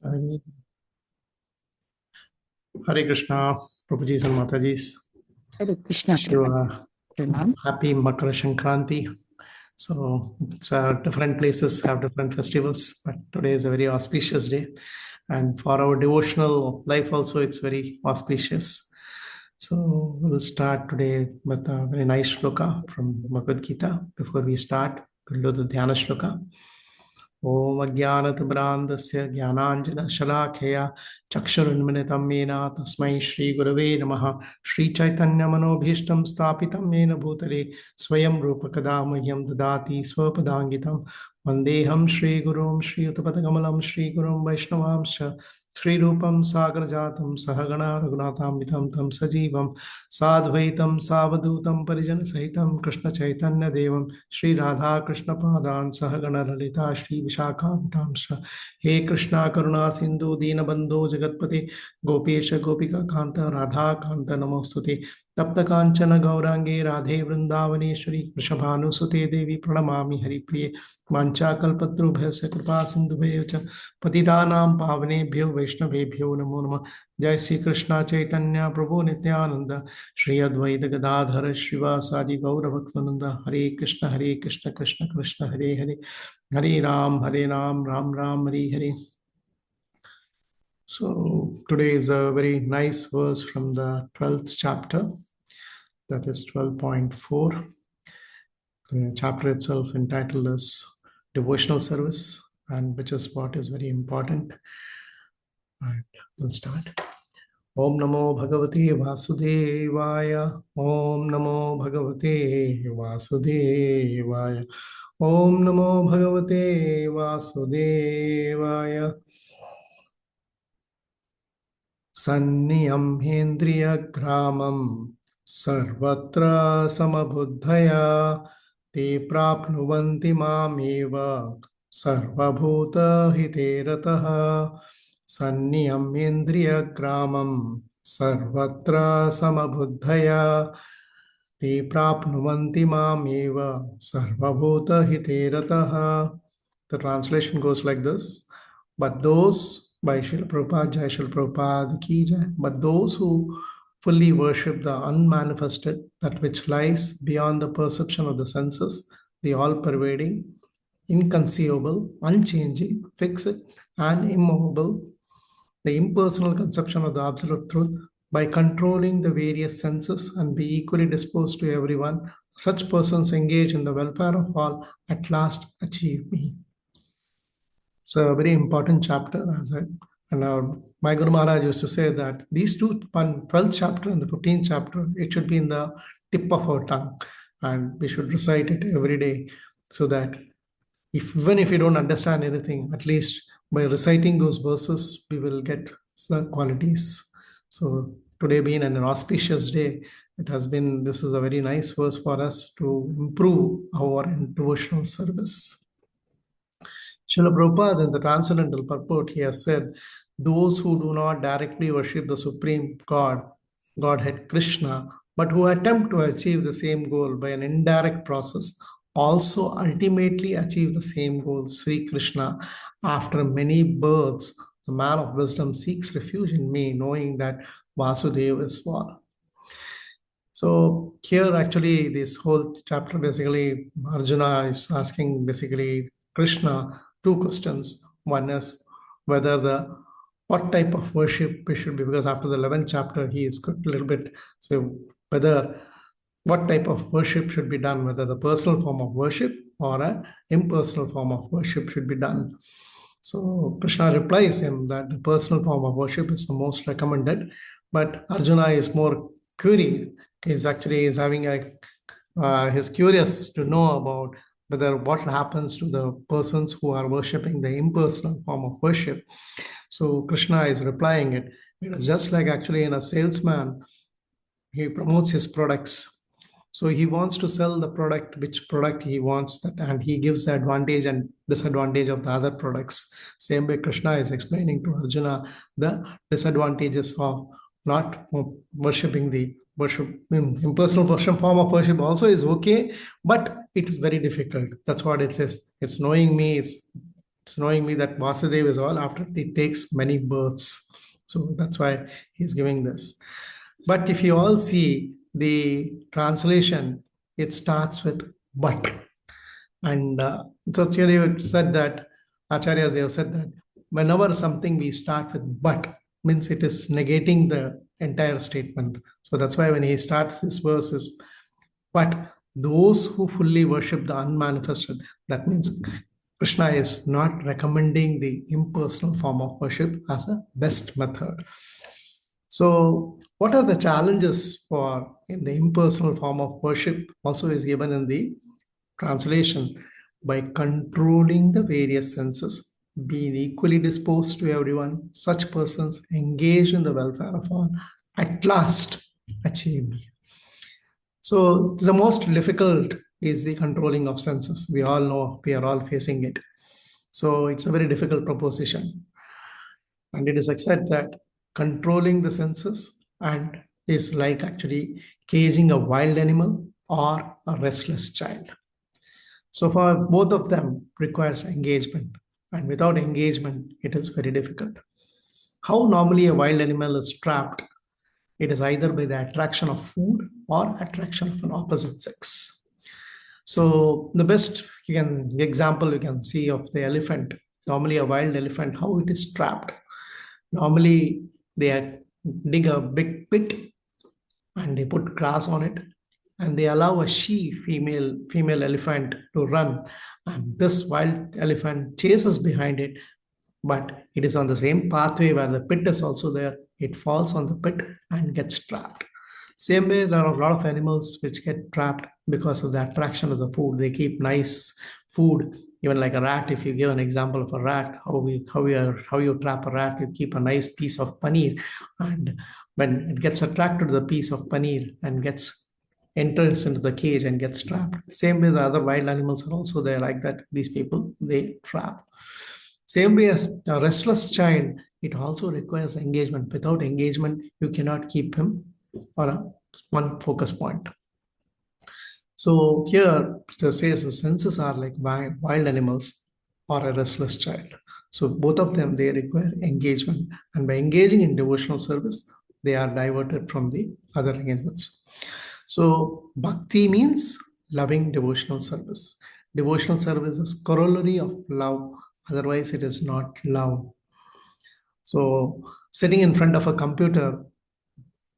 Hare Hare Krishna, Prabhujis and Matajis. Hare Krishna. Shiva, Pranam. happy Makara Sankranti. So, different places have different festivals, but today is a very auspicious day. And for our devotional life also, it's very auspicious. So, we'll start today with a very nice shloka from Bhagavad Gita. Before we start, we'll do the Dhyana shloka. ॐ अज्ञानतिम्रान्धस्य ज्ञानाञ्जनशलाखया चक्षुरुन्मिलितं येन तस्मै श्रीगुरवे नमः। श्रीचैतन्यमनोभीष्टं स्थापितं येन भूतले स्वयं रूपकदा मह्यं ददाति स्वपदाङ्गितं। वन्देऽहं श्रीगुरुं श्रीयुतपदकमलं श्रीगुरुं वैष्णवांश्च श्रीरूपं सागरजातं सहगणा रघुनाथान्वितं तं सजीवं साद्वैतं सावधूतं परिजनसहितं कृष्णचैतन्यदेवं श्रीराधाकृष्णपादान् सहगणललिता श्रीविशाखान्वितांश्च। हे कृष्णा करुणा सिन्धु दीनबन्धो जगत्पते गोपेश गोपिकान्त राधाकान्त नमोऽस्तुते। तप्तकाञ्चन गौराङ्गे राधे वृन्दावनेश्वरी वृषभानुसुते देवी प्रणमामि हरिप्रिये। वाञ्छाकल्पतरुभ्यश्च कृपा सिन्धुभ्यः च पतितानां पावनेभ्यो वैष्णवेभ्यो नमो नमः। जय श्री कृष्ण चैतन्य प्रभु नित्यानंद श्री अद्वैत गदाधर श्रीवासादि गौरभक्तवृंद। हरे कृष्ण कृष्ण कृष्ण हरे हरे, हरे Ram Ram Ram Hare Hare. So today is a very nice verse from the 12th chapter, that is 12.4. The chapter itself entitled as Devotional Service, and which is what is very important. Right, we'll start. Om Namo Bhagavate Vasudevaya. Om Namo Bhagavate Vasudevaya. Om Namo Bhagavate Vasudevaya. Sanniyam Hendriya Gramam Sarvatra Samabuddhaya Te Prapnuvanti Mameva Sarvabhuta Hiterataha. Sanniyam Indriya Gramam Sarvatra Samabuddhaya Te Prapnuvanti Mameva Sarvabhuta Hiterataha. The translation goes like this. But those, by Srila Prabhupada, Jai Srila Prabhupada Ki Jai, but those who fully worship the unmanifested, that which lies beyond the perception of the senses, the all-pervading, inconceivable, unchanging, fixed, and immovable, the impersonal conception of the absolute truth, by controlling the various senses and be equally disposed to everyone, such persons engage in the welfare of all, at last achieve me. It's a very important chapter, my Guru Maharaj used to say that these two, 12th chapter and the 15th chapter, it should be in the tip of our tongue, and we should recite it every day, so that even if we don't understand anything, at least by reciting those verses, we will get the qualities. So today being an auspicious day, this is a very nice verse for us to improve our devotional service. Srila Prabhupada, in the Transcendental Purport, he has said, those who do not directly worship the Supreme Godhead Krishna, but who attempt to achieve the same goal by an indirect process, also ultimately achieve the same goal, Sri Krishna. After many births, the man of wisdom seeks refuge in me, knowing that Vasudeva is one. So here actually this whole chapter, basically Arjuna is asking basically Krishna two questions. One is whether what type of worship we should be, because after the 11th chapter he is a little bit, so whether what type of worship should be done, whether the personal form of worship or an impersonal form of worship should be done. So Krishna replies him that the personal form of worship is the most recommended, but Arjuna is more curious. He's curious to know about whether what happens to the persons who are worshipping the impersonal form of worship. So Krishna is replying it. It is just like actually in a salesman, he promotes his products. So he wants to sell the product, which product he wants, and he gives the advantage and disadvantage of the other products. Same way Krishna is explaining to Arjuna the disadvantages of not worshipping the impersonal worship form of worship also is okay, but it is very difficult. That's what it says. It's knowing me, it's So knowing me that Vasudeva is all after it takes many births. So that's why he's giving this. But if you all see the translation, it starts with but. And so Acharya said that, Acharyas, they have said that whenever something we start with but, means it is negating the entire statement. So that's why when he starts this verse is, but those who fully worship the unmanifested, that means Krishna is not recommending the impersonal form of worship as a best method. So, what are the challenges for in the impersonal form of worship? Also, is given in the translation by controlling the various senses, being equally disposed to everyone. Such persons engage in the welfare of all, at last achieve. So, the most difficult is the controlling of senses. We all know we are all facing it. So, it's a very difficult proposition. And it is said that controlling the senses and is like actually caging a wild animal or a restless child. So for both of them requires engagement, and without engagement, it is very difficult. How normally a wild animal is trapped? It is either by the attraction of food or attraction of an opposite sex. So the best example you can see of the elephant. Normally, a wild elephant, how it is trapped. Normally, they dig a big pit and they put grass on it, and they allow a female elephant to run, and this wild elephant chases behind it, but it is on the same pathway where the pit is also there. It falls on the pit and gets trapped. Same way, there are a lot of animals which get trapped because of the attraction of the food. They keep nice food, even like a rat. If you give an example of a rat, how you trap a rat, you keep a nice piece of paneer, and when it gets attracted to the piece of paneer and enters into the cage and gets trapped. Same way, the other wild animals are also there like that. These people, they trap. Same way as a restless child, it also requires engagement. Without engagement, you cannot keep him on one focus point. So here it says the senses are like wild animals or a restless child. So both of them, they require engagement. And by engaging in devotional service, they are diverted from the other engagements. So bhakti means loving devotional service. Devotional service is corollary of love. Otherwise, it is not love. So sitting in front of a computer,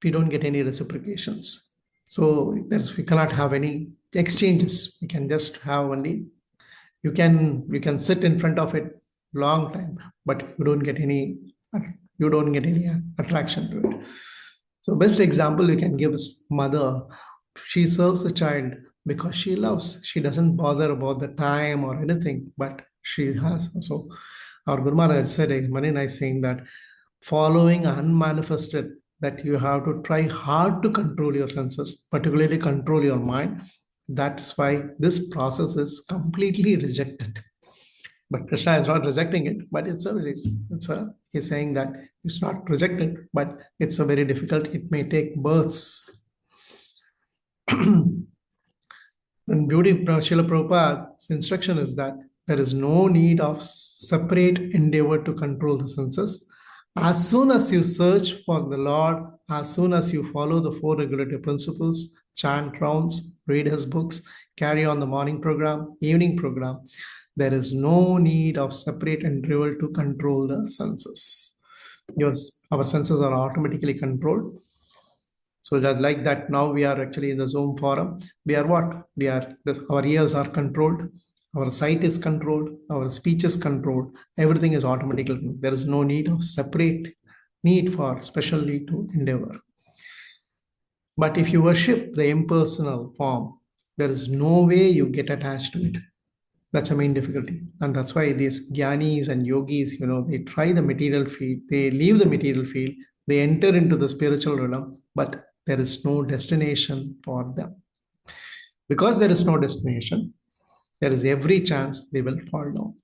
we don't get any reciprocations. So we cannot have any exchanges. We can just have only, you can sit in front of it long time, but you don't get any attraction to it. So best example you can give is mother. She serves the child because she loves. She doesn't bother about the time or anything, but she has. So our Guru Maharaj said a very nice saying that following unmanifested, that you have to try hard to control your senses, particularly control your mind. That's why this process is completely rejected. But Krishna is not rejecting it, but he's saying that it's not rejected, but it's a very difficult, it may take births. And beauty of Srila Prabhupada's instruction is that there is no need of separate endeavor to control the senses. As soon as you search for the Lord, as soon as you follow the four regulative principles, chant rounds, read his books, carry on the morning program, evening program, there is no need of separate endeavor to control the senses. Yes, our senses are automatically controlled. So that like that, now we are actually in the Zoom forum. We are what? Our ears are controlled. Our sight is controlled. Our speech is controlled. Everything is automatically. There is no need of separate need for specially to endeavor. But if you worship the impersonal form, there is no way you get attached to it. That's a main difficulty. And that's why these jnanis and yogis, they try the material field, they leave the material field, they enter into the spiritual realm, but there is no destination for them. Because there is no destination, there is every chance they will fall down.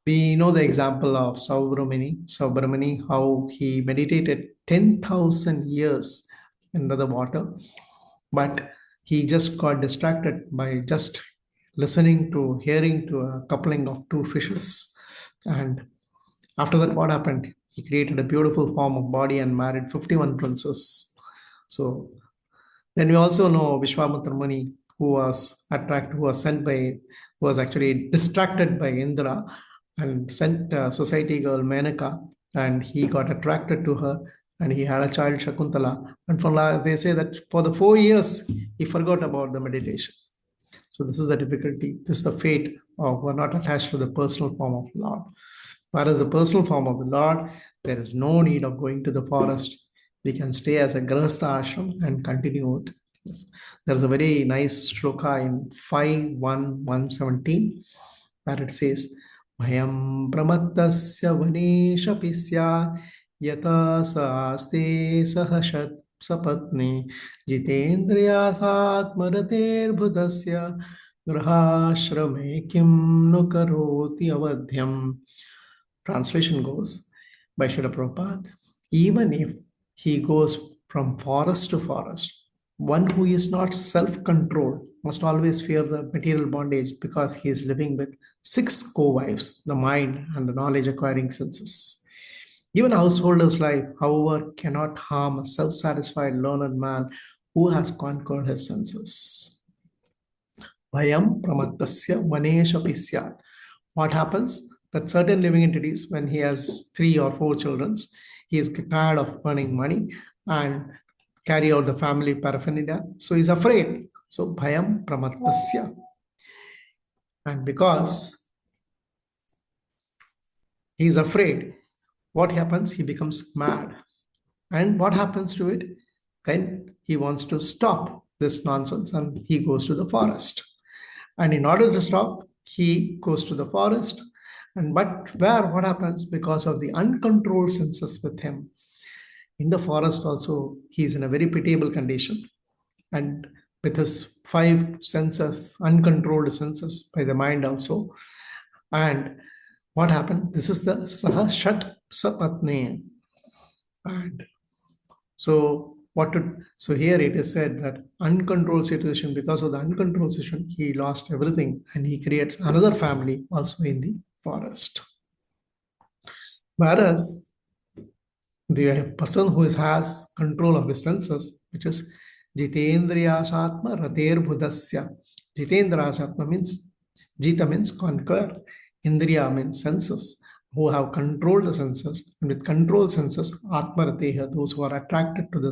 We know the example of Subramani, how he meditated 10,000 years under the water, but he just got distracted by just hearing to a coupling of two fishes. And after that, what happened? He created a beautiful form of body and married 51 princes. So then we also know Vishwamitra Muni, who was sent by, who was actually distracted by Indra and sent society girl Menaka, and he got attracted to her, and he had a child Shakuntala. And they say that for the 4 years he forgot about the meditation. So this is the difficulty. This is the fate of we're not attached to the personal form of Lord. Whereas the personal form of the Lord, there is no need of going to the forest. We can stay as a Grahastha ashram and continue it. Yes. There is a very nice shloka in 5.1.117 where it says, Bhayam pramattasya vaneshapi syat yata saste sahashat sapatne jitendriya satmarater bhudasya grahashrame kim nu karoti avadhyam. Translation goes by Srila Prabhupada, even if he goes from forest to forest, one who is not self-controlled must always fear the material bondage because he is living with six co-wives, the mind and the knowledge-acquiring senses. Even a householder's life, however, cannot harm a self-satisfied learned man who has conquered his senses. Bhayam pramattasya vaneshapi syat. What happens? That certain living entities, when he has 3 or 4 children, he is tired of earning money and carry out the family paraphernalia. So he's afraid. So bhayam pramattasya. And because he's afraid, what happens? He becomes mad. And what happens to it? Then he wants to stop this nonsense and he goes to the forest. And in order to stop, he goes to the forest. And but what happens? Because of the uncontrolled senses with him, in the forest also, he is in a very pitiable condition. And with his 5 senses, uncontrolled senses by the mind also. And what happened? This is the Sahashat Sapatne. And so so here it is said that uncontrolled situation, because of the uncontrolled situation, he lost everything and he creates another family also in the forest. Whereas the person who has control of his senses, which is Jitendriyasatma Rater Budasya. Jitendriyasatma means Jita means conquer, Indriya means senses, who have controlled the senses, and with controlled senses, Atma Rateha, those who are attracted to the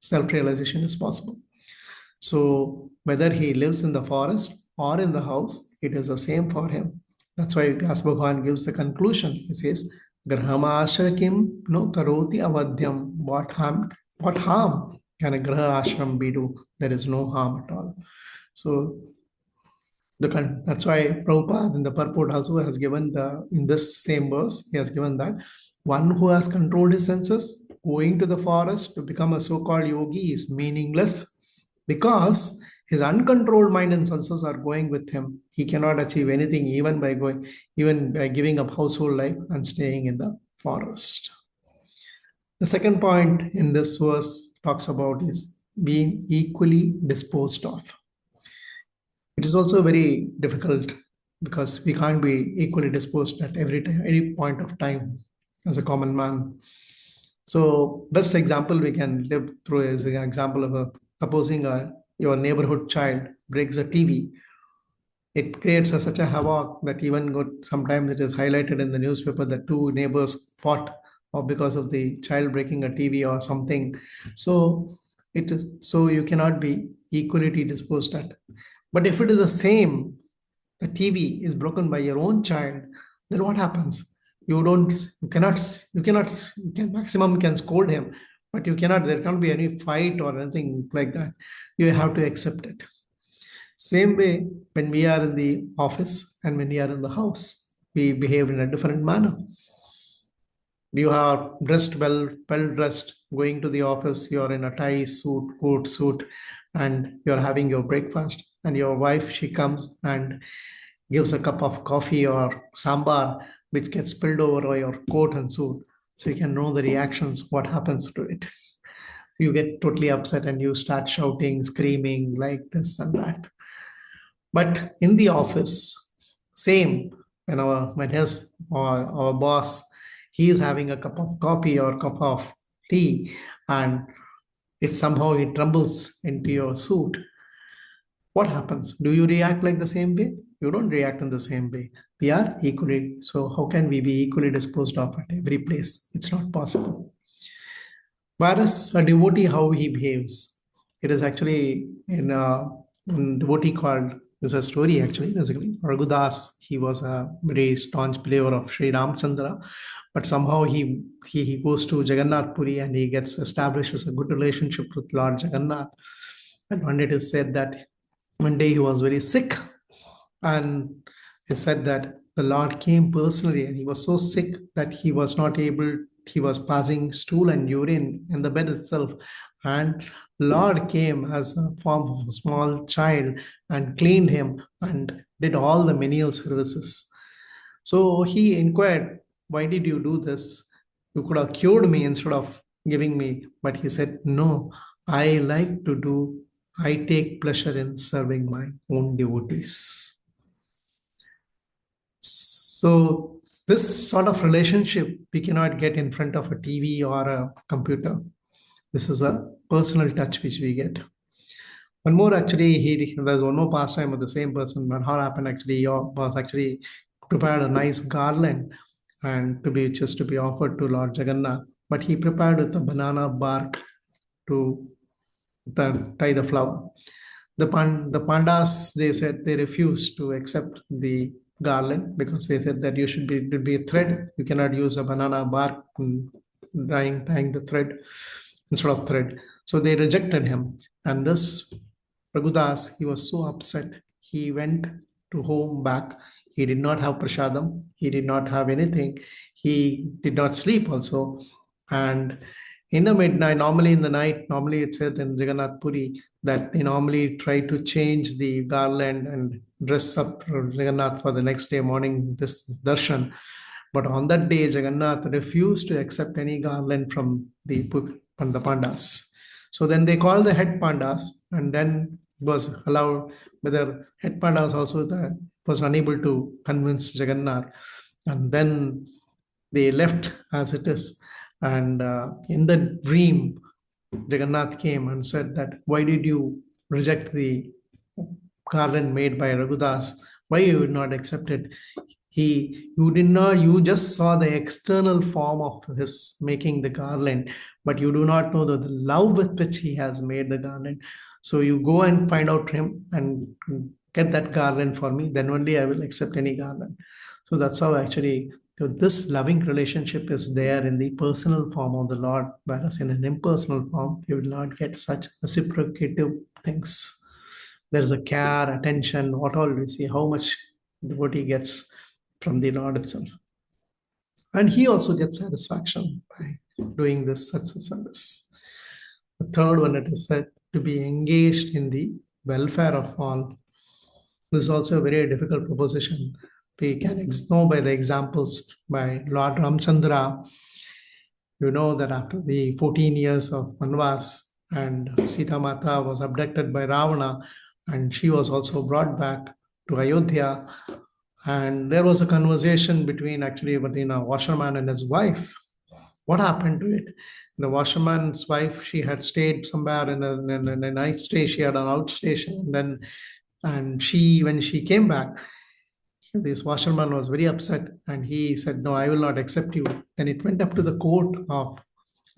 self-realization is possible. So whether he lives in the forest or in the house, it is the same for him. That's why Vyas Bhagavan gives the conclusion. He says, Grahamasha kim no karoti avadhyam. What harm can a Graha ashram be do? There is no harm at all. So that's why Prabhupada in the purport also has given in this same verse, he has given that one who has controlled his senses, going to the forest to become a so-called yogi is meaningless because his uncontrolled mind and senses are going with him. He cannot achieve anything even by giving up household life and staying in the forest. The second point in this verse talks about is being equally disposed of. It is also very difficult because we can't be equally disposed at any point of time as a common man. So best example we can live through is an example of supposing your neighborhood child breaks a TV. It creates such a havoc that even sometimes it is highlighted in the newspaper that 2 neighbors fought or because of the child breaking a TV or something. So you cannot be equally disposed at. But if it is the same, the TV is broken by your own child, then what happens? You can maximum can scold him, but there can't be any fight or anything like that. You have to accept it. Same way, when we are in the office and when we are in the house, we behave in a different manner. You are dressed well dressed, going to the office, you're in a tie suit, coat suit, and you're having your breakfast, and your wife, she comes and gives a cup of coffee or sambar, which gets spilled over your coat and suit. So you can know the reactions, what happens to it. You get totally upset and you start shouting, screaming like this and that. But in the office, same, when our boss, he is having a cup of coffee or cup of tea, and it somehow it trembles into your suit, what happens? Do you react like the same way? You don't react in the same way. We are equally, so how can we be equally disposed of at every place? It's not possible. Whereas a devotee, how he behaves, it is actually in devotee called, there's a story actually, basically. Raghudas, he was a very staunch believer of Sri Ramchandra, but somehow he goes to Jagannath Puri and he gets establishes a good relationship with Lord Jagannath. And one day it is said that one day he was very sick, and he said that the Lord came personally, and he was so sick that he was not able, he was passing stool and urine in the bed itself. And Lord came as a form of a small child and cleaned him and did all the menial services. So he inquired, why did you do this? You could have cured me instead of giving me. But he said, no, I like to do, I take pleasure in serving my own devotees. So this sort of relationship we cannot get in front of a TV or a computer. This is a personal touch which we get. One more actually, there's one more pastime of the same person. But how happened actually? Your boss actually prepared a nice garland and to be just to be offered to Lord Jagannath. But he prepared with a banana bark to tie the flower. The pandas, they said they refused to accept the garland because they said that it would be a thread. You cannot use a banana bark tying the thread instead of thread. So they rejected him. And this Raghudas, he was so upset. He went to home back. He did not have prasadam. He did not have anything. He did not sleep also. And in the midnight, normally in the night, normally it's said in Jagannath Puri that they normally try to change the garland and dress up Jagannath for the next day morning, this darshan. But on that day, Jagannath refused to accept any garland from the pandas. So then they called the head pandas, and then was allowed, but the head panda was also was unable to convince Jagannath. And then they left as it is. And in the dream, Jagannath came and said that, why did you reject the garland made by Raghudas? Why you would not accept it? You did not, you just saw the external form of his making the garland, but you do not know the love with which he has made the garland. So you go and find out him and get that garland for me, then only I will accept any garland. So that's how actually this loving relationship is there in the personal form of the Lord, whereas in an impersonal form, you will not get such reciprocative things. There is a care, attention, what all we see, how much devotee gets from the Lord itself. And he also gets satisfaction by doing this such a service. The third one, it is said to be engaged in the welfare of all. This is also a very difficult proposition. We can know by the examples by Lord Ramchandra. You know that after the 14 years of Vanvas and Sita Mata was abducted by Ravana, and she was also brought back to Ayodhya. And there was a conversation between a washerman and his wife. What happened to it? The washerman's wife, she had stayed somewhere in a night stay. She had an outstation. And when she came back, this washerman was very upset and he said, no, I will not accept you. Then it went up to the court of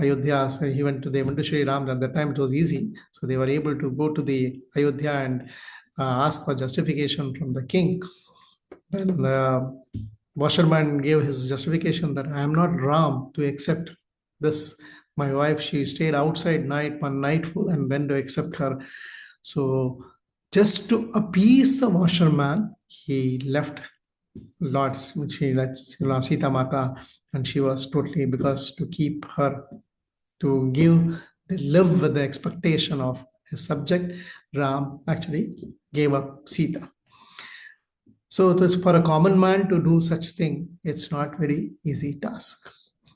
Ayodhya. So they went to Sri Ram. At that time, it was easy. So they were able to go to the Ayodhya and ask for justification from the king. Then the washerman gave his justification that I am not Ram to accept this. My wife, she stayed outside one night full and then to accept her. So just to appease the washerman, he left Lord Sita Mata, and she was totally, because to keep her, to live with the expectation of his subject, Ram actually gave up Sita. So for a common man to do such thing, it's not very easy task.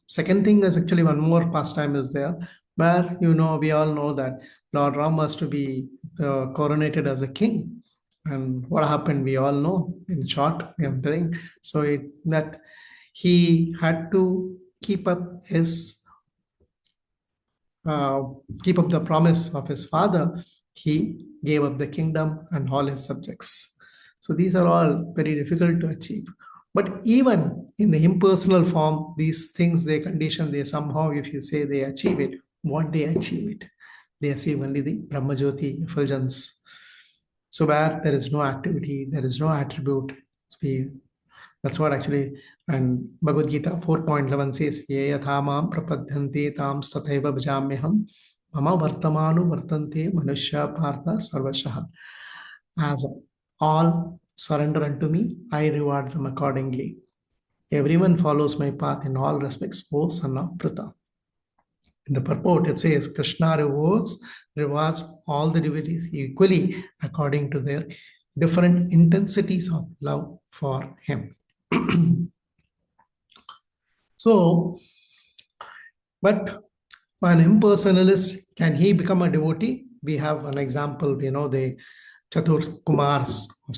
Second thing is actually one more pastime is there, where we all know that Lord Ram was to be coronated as a king. And what happened, we all know. In short, I'm telling. So that he had to uh, keep up the promise of his father. He gave up the kingdom and all his subjects. So these are all very difficult to achieve. But even in the impersonal form, these things, they condition, they somehow, if you say they achieve it, what they achieve it? They achieve only the Brahmajyoti effulgence. So where there is no activity, there is no attribute. We, that's what actually, and Bhagavad Gita 4.11 says, Ye yathamam prapadyante tam stataiva bhajamyaham mama vartamanu vartante manushya partha sarvashaha. As all surrender unto me, I reward them accordingly. Everyone follows my path in all respects, O son of Pritha. In the purport, it says Krishna rewards all the devotees equally according to their different intensities of love for him. So, but an impersonalist, can he become a devotee? We have an example, the Chatur Kumars of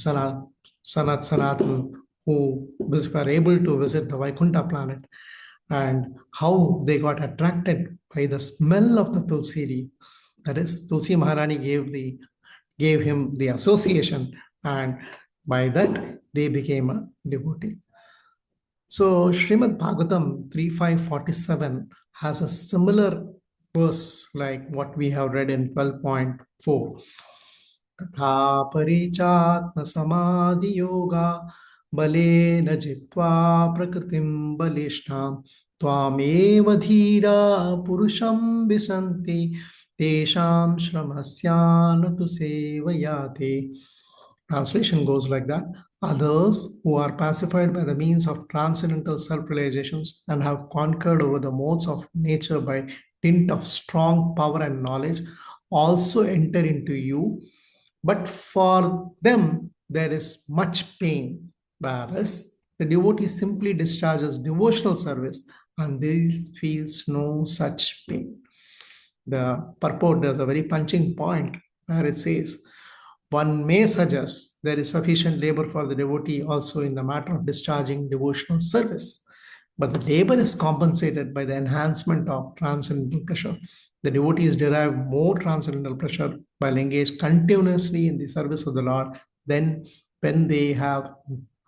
Sanatan, who were able to visit the Vaikuntha planet, and how they got attracted by the smell of the Tulsi tree. That is, Tulsi Maharani gave him the association, and by that they became a devotee. So Srimad Bhagavatam 3.5.47 has a similar verse like what we have read in 12.4. Tatha parichatma samadhi yoga balena jitva prakritim balishtam tvameva dhira purusham visanti tesham shramasyanatu sevayate. Translation goes like that. Others who are pacified by the means of transcendental self-realizations and have conquered over the modes of nature by dint of strong power and knowledge also enter into you, but for them there is much pain, whereas the devotee simply discharges devotional service and this feels no such pain. The purport, there's a very punching point where it says, one may suggest there is sufficient labor for the devotee also in the matter of discharging devotional service, but the labor is compensated by the enhancement of transcendental pleasure. The devotees derive more transcendental pleasure while engaged continuously in the service of the Lord than when they have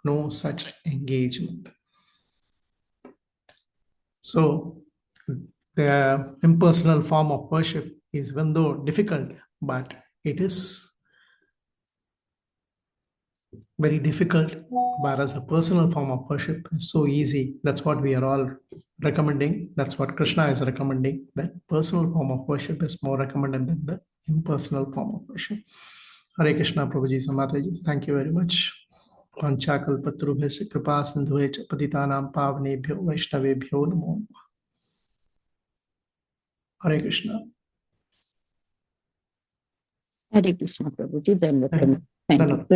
no such engagement. So, the impersonal form of worship is, even though difficult, but it is very difficult, whereas the personal form of worship is so easy. That's what we are all recommending. That's what Krishna is recommending. That personal form of worship is more recommended than the impersonal form of worship. Hare Krishna, Prabhuji, Samataji. Thank you very much. Vanchakalpatrubhyasya kripa sindhuvecha patitanam pavnebhyo vaishnavebhyo namo. Hare Krishna. Hare Krishna, Prabhuji. Thank you. Thank you.